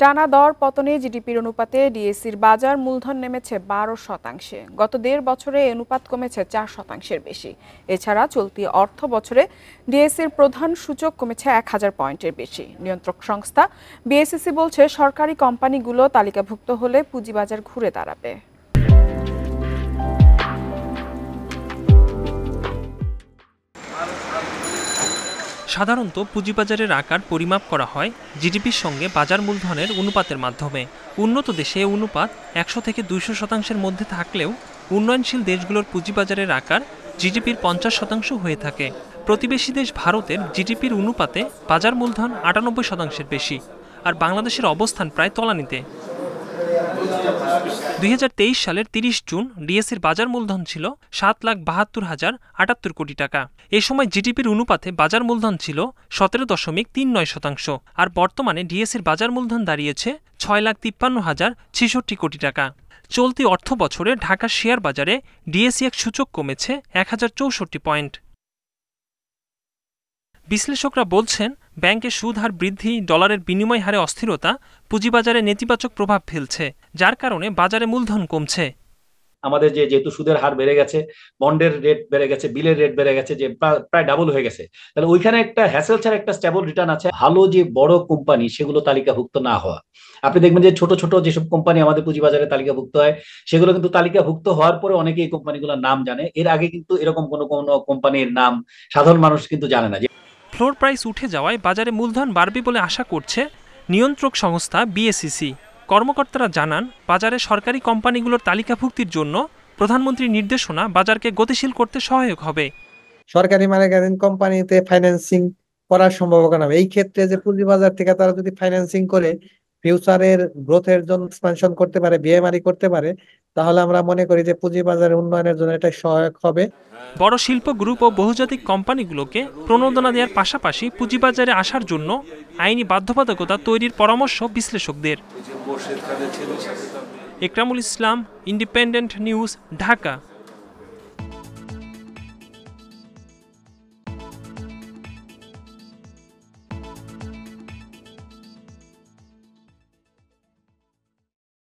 টানা দর পতনে জিডিপির অনুপাতে ডিএসসির বাজার মূলধন নেমেছে 12%। গত 1.5 বছরে এই অনুপাত কমেছে 4%-এর বেশি। এছাড়া চলতি অর্থ বছরে ডিএসসির প্রধান সূচক কমেছে 1000 পয়েন্টের বেশি। নিয়ন্ত্রক সংস্থা বিএসইসি বলছে, সরকারি কোম্পানিগুলো তালিকাভুক্ত হলে পুঁজিবাজার ঘুরে দাঁড়াবে। সাধারণত পুঁজিবাজারের আকার পরিমাপ করা হয় জিডিপির সঙ্গে বাজার মূলধনের অনুপাতের মাধ্যমে। উন্নত দেশে এই অনুপাত 100 থেকে 200% মধ্যে থাকলেও উন্নয়নশীল দেশগুলোর পুঁজিবাজারের আকার জিডিপির 50% হয়ে থাকে। প্রতিবেশী দেশ ভারতের জিডিপির অনুপাতে বাজার মূলধন 98%-এর বেশি, আর বাংলাদেশের অবস্থান প্রায় তলানিতে। 2023 সালের 30 জুন ডিএসসির বাজার মূলধন ছিল 7,72,078 কোটি টাকা। এ সময় জিডিপির অনুপাতে বাজার মূলধন ছিল 17.39%, আর বর্তমানে ডিএসসির বাজার মূলধন দাঁড়িয়েছে 6,53,066 কোটি টাকা। চলতি অর্থ বছরে ঢাকা শেয়ার বাজারে ডিএসসি এক সূচক কমেছে 1064 পয়েন্ট। বিশ্লেষকরা বলছেন, ব্যাংকের সুদ হার বৃদ্ধি, ডলারের বিনিময় হারে অস্থিরতা পুঁজিবাজারে নেতিবাচক প্রভাব ফেলছে, যার কারণে বাজারে মূলধন কমছে। আমাদের যেহেতু সুদের হার বেড়ে গেছে, বন্ডের রেট বেড়ে গেছে, বিলের রেট বেড়ে গেছে, যে প্রায় ডাবল হয়ে গেছে, তাহলে ওইখানে একটা হ্যাসেল ছাড়া একটা স্টেবল রিটার্ন আছে। ভালো যে বড় কোম্পানি সেগুলো তালিকাভুক্ত না হওয়া, আপনি দেখবেন যে ছোট ছোট যেসব কোম্পানি আমাদের পুঁজিবাজারে তালিকাভুক্ত হয়, সেগুলো কিন্তু তালিকাভুক্ত হওয়ার পরে অনেকে এই কোম্পানিগুলোর নাম জানে। এর আগে কিন্তু এরকম কোনো কোম্পানির নাম সাধারণ মানুষ কিন্তু জানে না। ফ্লোর প্রাইস উঠে যাওয়ায় বাজারে মূলধন বাড়বে বলে আশা করছে নিয়ন্ত্রক সংস্থা বিএসইসি। কর্মকর্তারা জানান, বাজারে সরকারি কোম্পানিগুলোর তালিকাভুক্তির জন্য প্রধানমন্ত্রীর নির্দেশনা বাজারকে গতিশীল করতে সহায়ক হবে। সরকারি মালিকানাধীন কোম্পানিতে ফাইন্যান্সিং করার সম্ভাবনা হবে। এই ক্ষেত্রে যে পুঁজিবাজার থেকে তারা যদি ফাইন্যান্সিং করে ফিউচারের গ্রোথের জন্য এক্সপানশন করতে পারে, বিএমআরই করতে পারে, তাহলে আমরা মনে করি যে পুঁজিবাজারের উন্নয়নের জন্য এটা সহায়ক হবে। বড় শিল্প গ্রুপ ও বহুজাতিক কোম্পানিগুলোকে প্রণোদনা দেওয়ার পাশাপাশি পুঁজিবাজারে আসার জন্য আইনি বাধ্যবাধকতা তৈরির পরামর্শ বিশ্লেষকদের। ইকরামুল ইসলাম, ইন্ডিপেন্ডেন্ট নিউজ, ঢাকা।